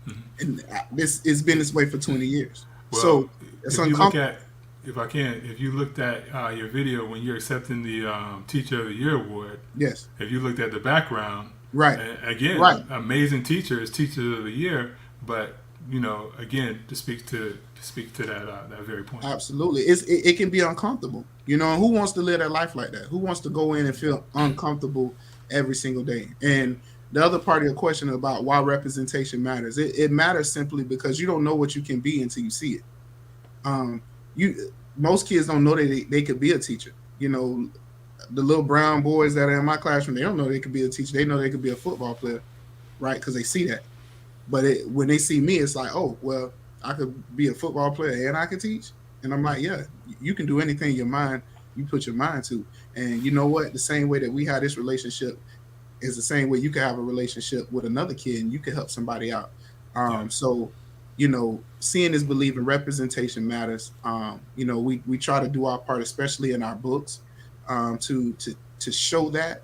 Mm-hmm. And it's been this way for 20 years. Well, so it's uncomfortable. If you looked at your video when you're accepting the Teacher of the Year award, yes. If you looked at the background, right? Again, right. Amazing teachers, Teacher of the Year, but again, to speak to that very point. Absolutely, it can be uncomfortable. Who wants to live their life like that? Who wants to go in and feel uncomfortable every single day? And the other part of your question about why representation matters, it matters simply because you don't know what you can be until you see it. Most kids don't know that they could be a teacher. The little brown boys that are in my classroom, they don't know they could be a teacher. They know they could be a football player, right? Because they see that. But when they see me, it's like, oh, well, I could be a football player and I can teach. And I'm like, yeah, you can do anything you put your mind to. And you know what? The same way that we have this relationship is the same way you can have a relationship with another kid and you can help somebody out. So, seeing is believing. Representation matters. We try to do our part, especially in our books, to show that.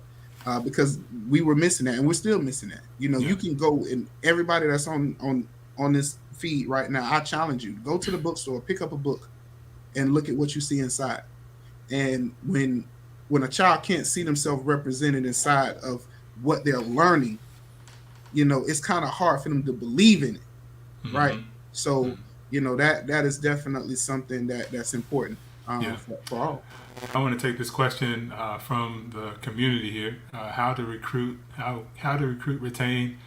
Because we were missing that, and we're still missing that. You can go, and everybody that's on this feed right now, I challenge you, go to the bookstore, pick up a book, and look at what you see inside. And when a child can't see themselves represented inside of what they're learning, it's kind of hard for them to believe in it, right? So that is definitely something that's important for all. I want to take this question from the community here. How to recruit, retain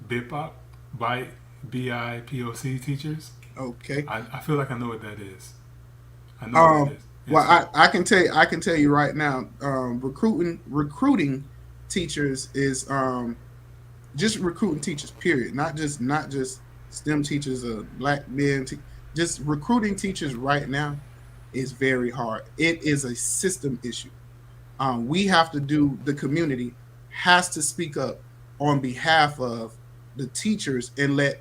BIPOC, BIPOC teachers. Okay. I feel like I know what that is. I know what it is. Yes, well, I can tell you right now, recruiting teachers is just recruiting teachers. Period. Not just STEM teachers or black men. Just recruiting teachers right now is very hard. It is a system issue. We have to the community has to speak up on behalf of the teachers and let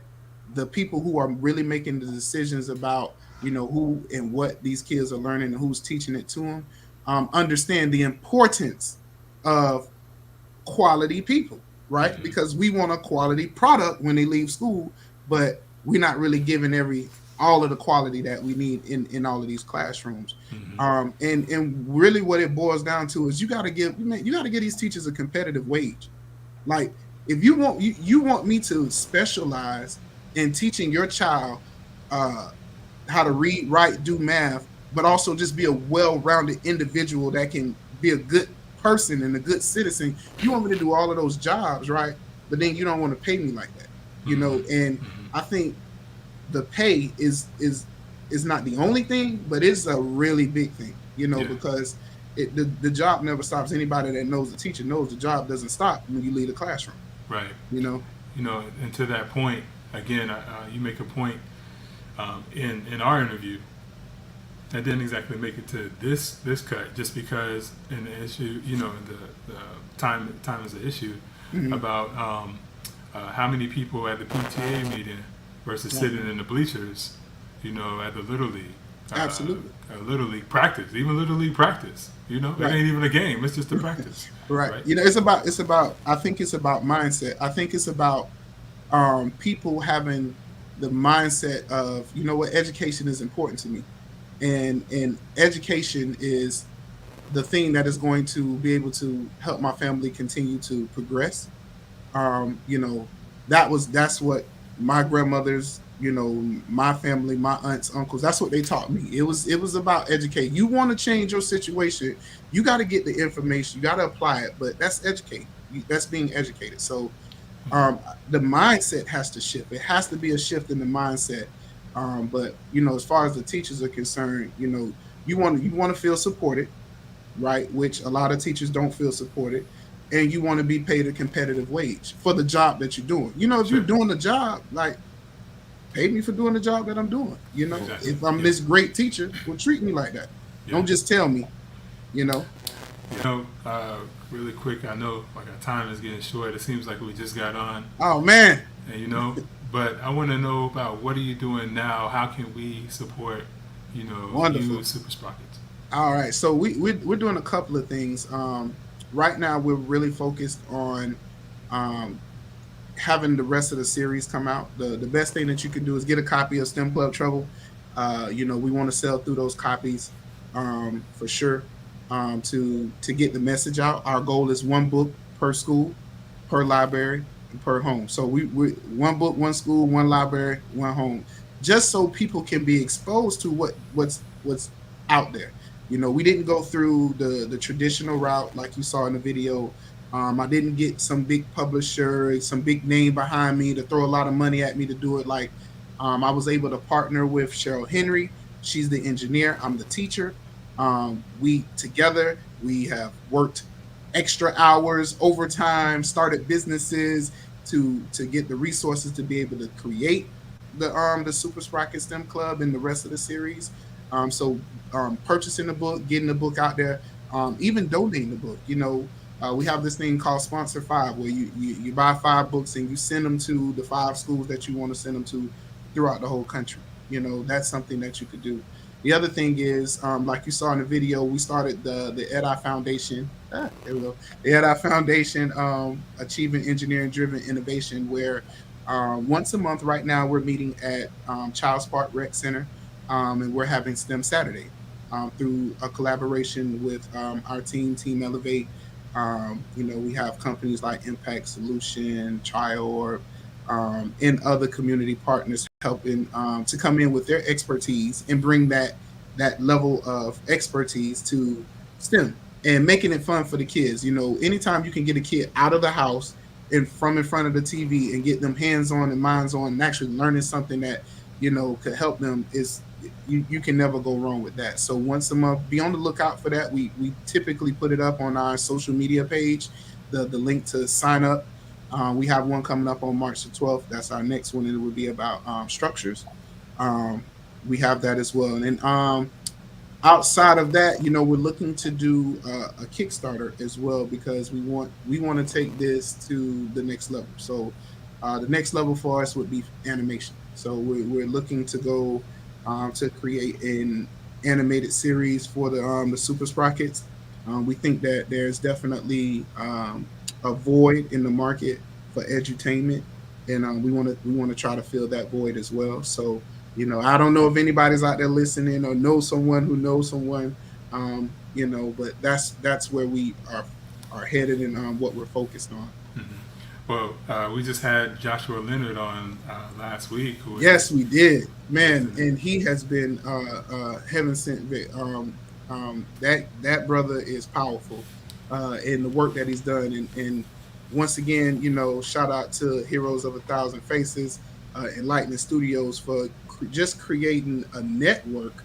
the people who are really making the decisions about, who and what these kids are learning and who's teaching it to them, understand the importance of quality people, right? Mm-hmm. Because we want a quality product when they leave school, but we're not really giving all of the quality that we need in all of these classrooms. Mm-hmm. And really what it boils down to is you got to give these teachers a competitive wage. Like if you want me to specialize in teaching your child how to read, write, do math but also just be a well-rounded individual that can be a good person and a good citizen. You want me to do all of those jobs, right? But then you don't want to pay me like that, And I think the pay is not the only thing, but it's a really big thing, because the job never stops. Anybody that knows the teacher knows the job doesn't stop when you leave the classroom. Right. And to that point, again, you make a point in our interview that didn't exactly make it to this cut, just because in the issue, the time is an issue about how many people at the PTA meeting versus sitting in the bleachers, at the Little League. Absolutely. Little League practice, even Little League practice. It ain't even a game; it's just a practice. Right. It's about. I think it's about mindset. I think it's about people having the mindset of, education is important to me, and education is the thing that is going to be able to help my family continue to progress. That's what my grandmothers, my family, my aunts, uncles, that's what they taught me. It was about educate. You want to change your situation, you got to get the information, you got to apply it, but that's educate. That's being educated. So the mindset has to shift. It has to be a shift in the mindset. But as far as the teachers are concerned, you want to feel supported, right? Which a lot of teachers don't feel supported. And you want to be paid a competitive wage for the job that you're doing. If you're doing the job, like, pay me for doing the job that I'm doing. Exactly. If I'm this great teacher, well, treat me like that. Don't just tell me, Really quick, I know like our time is getting short. It seems like we just got on. Oh, man. And, but I want to know about what are you doing now? How can we support, Wonderful. you Super Sprockets? All right. So we're doing a couple of things. Right now, we're really focused on having the rest of the series come out. The best thing that you can do is get a copy of STEM Club Trouble. We want to sell through those copies for sure to get the message out. Our goal is one book per school, per library, and per home. So we one book, one school, one library, one home, just so people can be exposed to what's out there. We didn't go through the traditional route like you saw in the video. I didn't get some big publisher, some big name behind me to throw a lot of money at me to do it. Like I was able to partner with Cheryl Henry. She's the engineer. I'm the teacher. We have worked extra hours, overtime, started businesses to get the resources to be able to create the Super Sprocket STEM Club and the rest of the series. So purchasing the book, getting the book out there, even donating the book. We have this thing called Sponsor 5, where you buy 5 books and you send them to the 5 schools that you want to send them to throughout the whole country. That's something that you could do. The other thing is, like you saw in the video, we started the EDI Foundation. There we go. The EDI Foundation, Achieving Engineering-Driven Innovation, where once a month right now we're meeting at Child Spark Rec Center. And we're having STEM Saturday through a collaboration with our Team Elevate. We have companies like Impact Solution, Triorb, and other community partners helping to come in with their expertise and bring that level of expertise to STEM and making it fun for the kids. Anytime you can get a kid out of the house and from in front of the TV and get them hands-on and minds-on and actually learning something that could help them, is you can never go wrong with that. So once a month, be on the lookout for that. We typically put it up on our social media page, the link to sign up. We have one coming up on March the 12th. That's our next one, and it will be about structures. We have that as well. And outside of that, we're looking to do a Kickstarter as well, because we want to take this to the next level. So the next level for us would be animation. So we're looking to go to create an animated series for the Super Sprockets. We think that there's definitely a void in the market for edutainment, and we want to try to fill that void as well. So I don't know if anybody's out there listening or knows someone who knows someone, but that's where we are headed and what we're focused on. Mm-hmm. Well, we just had Joshua Leonard on last week. Who was Yes, we did, man, and he has been heaven sent. That brother is powerful in the work that he's done, and once again, shout out to Heroes of a Thousand Faces, Enlightenment Studios for just creating a network,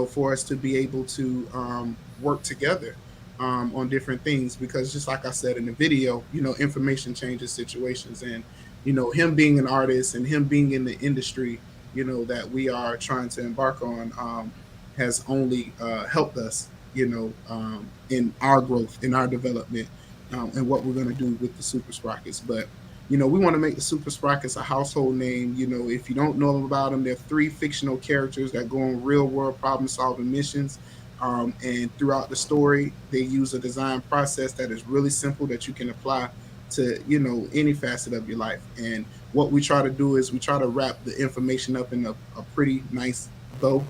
for us to be able to work together on different things, because just like I said in the video, information changes situations, and him being an artist and him being in the industry, that we are trying to embark on, has only helped us, in our growth, in our development, and what we're going to do with the Super Sprockets. But we want to make the Super Sprockets a household name. If you don't know about them, they're 3 fictional characters that go on real world problem solving missions. And throughout the story, they use a design process that is really simple that you can apply to, any facet of your life. And what we try to do is we try to wrap the information up in a pretty nice bow,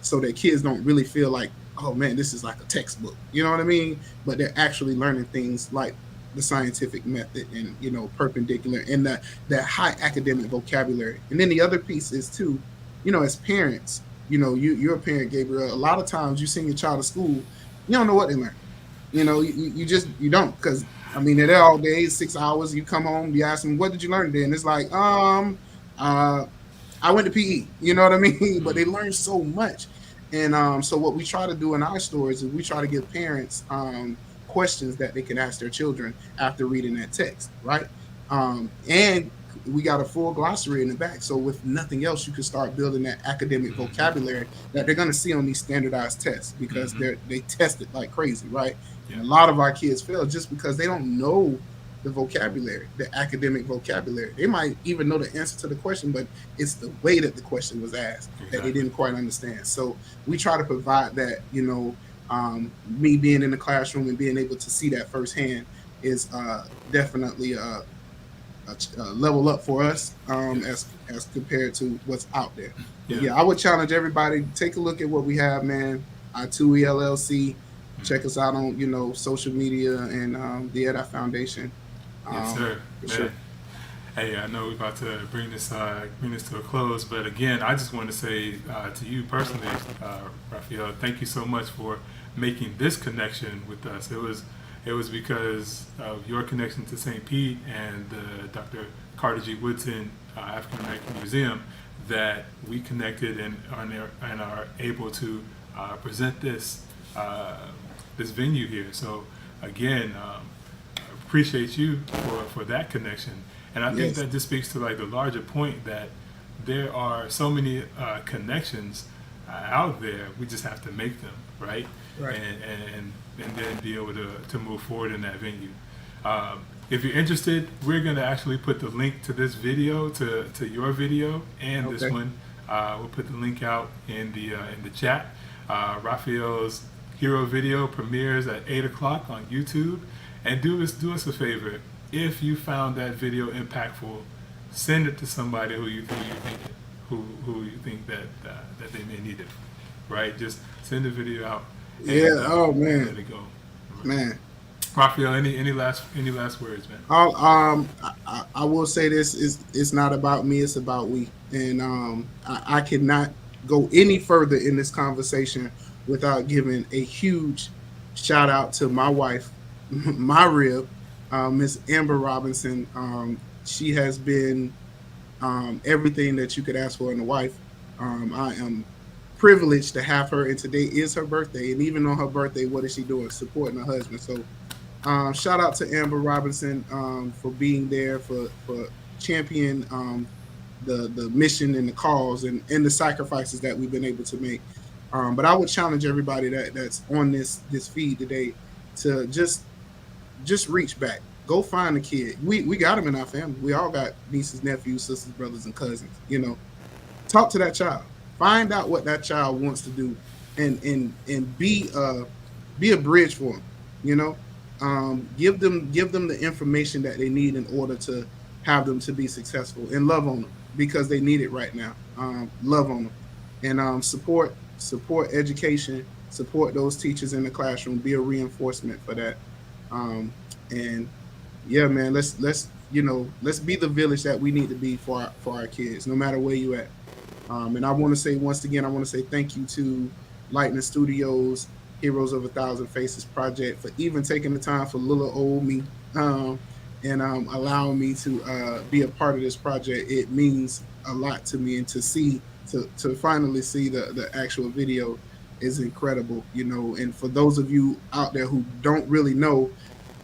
so that kids don't really feel like, oh man, this is like a textbook, you know what I mean? But they're actually learning things like the scientific method and, perpendicular and that high academic vocabulary. And then the other piece is too, as parents, you're a parent, Gabriel. A lot of times you send your child to school, you don't know what they learn. You don't, because they're there all day, 6 hours. You come home, you ask them, what did you learn today? And it's like, I went to PE. You know what I mean? But they learn so much. And so what we try to do in our stories is we try to give parents questions that they can ask their children after reading that text, right? And we got a full glossary in the back. So with nothing else, you can start building that academic vocabulary that they're going to see on these standardized tests, because they test it like crazy, right? Yeah. And a lot of our kids fail just because they don't know the vocabulary, the academic vocabulary. They might even know the answer to the question, but it's the way that the question was asked that they didn't quite understand. So we try to provide that, me being in the classroom and being able to see that firsthand is definitely a level up for us as compared to what's out there. Yeah, I would challenge everybody, take a look at what we have, man. I2E LLC. Check us out on social media and the EDI Foundation. Yes, sir. Sure. Hey, I know we're about to bring this to a close, but again, I just want to say to you personally, Rafael, thank you so much for making this connection with us. It was because of your connection to St. Pete and the Dr. Carter G. Woodson African American Museum that we connected and are able to present this venue here. So again, appreciate you for that connection. And I think that just speaks to like the larger point that there are so many connections out there. We just have to make them, right? And then be able to move forward in that venue. If you're interested, we're going to actually put the link to this video, to your video and this one. We'll put the link out in the chat. Rafael's Hero video premieres at 8 o'clock on YouTube. And do us a favor. If you found that video impactful, send it to somebody who you think that they may need it. Right? Just send the video out. And, oh man. Let it go. Man. Rafael, any last words, man? I will say this it's not about me, it's about we. And I cannot go any further in this conversation without giving a huge shout out to my wife, my rib, Miss Amber Robinson. She has been everything that you could ask for in a wife. I am privileged to have her, and today is her birthday. And even on her birthday, what is she doing? Supporting her husband. So shout out to Amber Robinson for being there, for championing the mission and the cause and the sacrifices that we've been able to make. But I would challenge everybody that's on this feed today to just reach back. Go find a kid. We got them in our family. We all got nieces, nephews, sisters, brothers, and cousins. Talk to that child. Find out what that child wants to do, and be a bridge for them. Give them the information that they need in order to have them to be successful, and love on them because they need it right now. Love on them, and support education. Support those teachers in the classroom. Be a reinforcement for that. And yeah, man, let's let's be the village that we need to be for our kids, no matter where you at. And I want to say once again, I want to say thank you to Lightning Studios, Heroes of a Thousand Faces Project, for even taking the time for little old me, and allowing me to be a part of this project. It means a lot to me, and to finally see the actual video is incredible, And for those of you out there who don't really know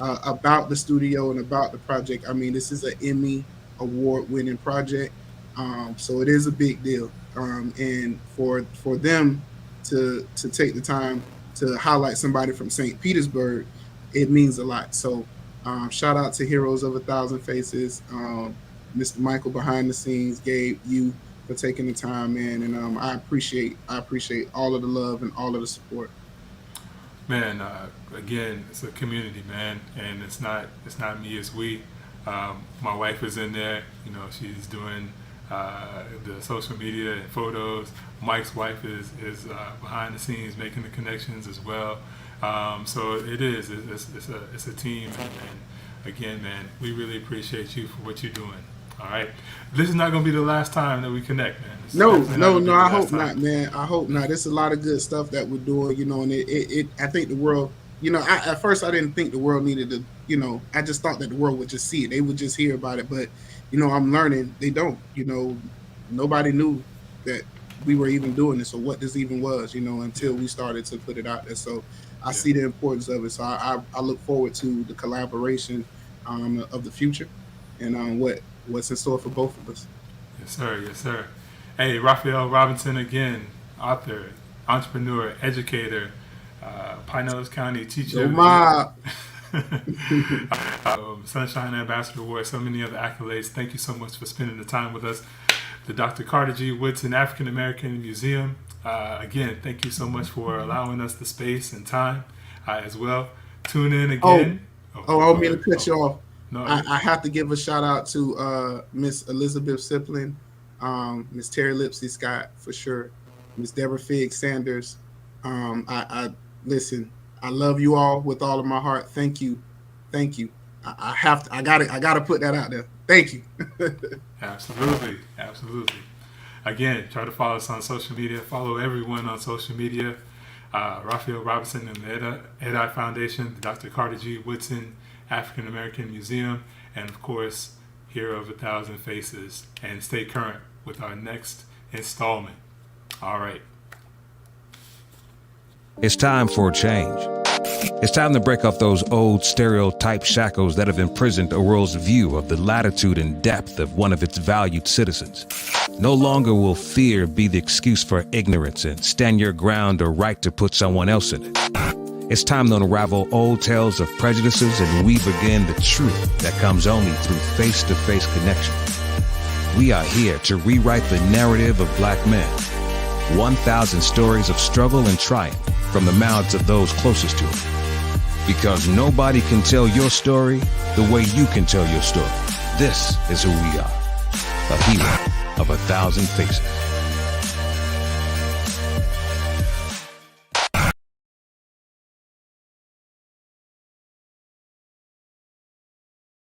about the studio and about the project, I mean, this is an Emmy award-winning project, so it is a big deal. And for them to take the time to highlight somebody from St. Petersburg, it means a lot. So shout out to Heroes of a Thousand Faces, Mr. Michael behind the scenes, Gabe, you for taking the time, man, and I appreciate all of the love and all of the support. Man, again, it's a community, man, and it's not me, it's we. My wife is in there, she's doing the social media and photos. Mike's wife is behind the scenes making the connections as well. So it's a team, and again, man, we really appreciate you for what you're doing. All right, this is not going to be the last time that we connect, man. No, I hope not, man. I hope not. There's a lot of good stuff that we're doing, and I think the world, at first I didn't think the world needed to, I just thought that the world would just see it. They would just hear about it. But, I'm learning they don't, nobody knew that we were even doing this or what this even was, until we started to put it out there. So I see the importance of it. So I look forward to the collaboration of the future and what's in store for both of us. Yes, sir. Yes, sir. Hey, Rafael Robinson again, author, entrepreneur, educator, Pinellas County teacher. Sunshine Ambassador Award, so many other accolades. Thank you so much for spending the time with us. The Dr. Carter G. Woodson African American Museum. Again, thank you so much for allowing us the space and time as well. Tune in again. I don't mean to cut you off. No, I have to give a shout out to Miss Elizabeth Siplin, Miss Terry Lipsy Scott for sure, Miss Deborah Figg Sanders. I listen. I love you all with all of my heart. Thank you. I gotta put that out there. Thank you. Absolutely. Again, try to follow us on social media. Follow everyone on social media. Rafael Robinson and the EDI Foundation, the Dr. Carter G. Woodson African American Museum, and of course, Hero of a Thousand Faces. And stay current with our next installment. All right. It's time for a change. It's time to break off those old stereotype shackles that have imprisoned a world's view of the latitude and depth of one of its valued citizens. No longer will fear be the excuse for ignorance and stand your ground or right to put someone else in it. It's time to unravel old tales of prejudices and weave again the truth that comes only through face-to-face connection. We are here to rewrite the narrative of Black men. 1,000 stories of struggle and triumph from the mouths of those closest to it. Because nobody can tell your story the way you can tell your story. This is who we are, a hero of 1,000 faces.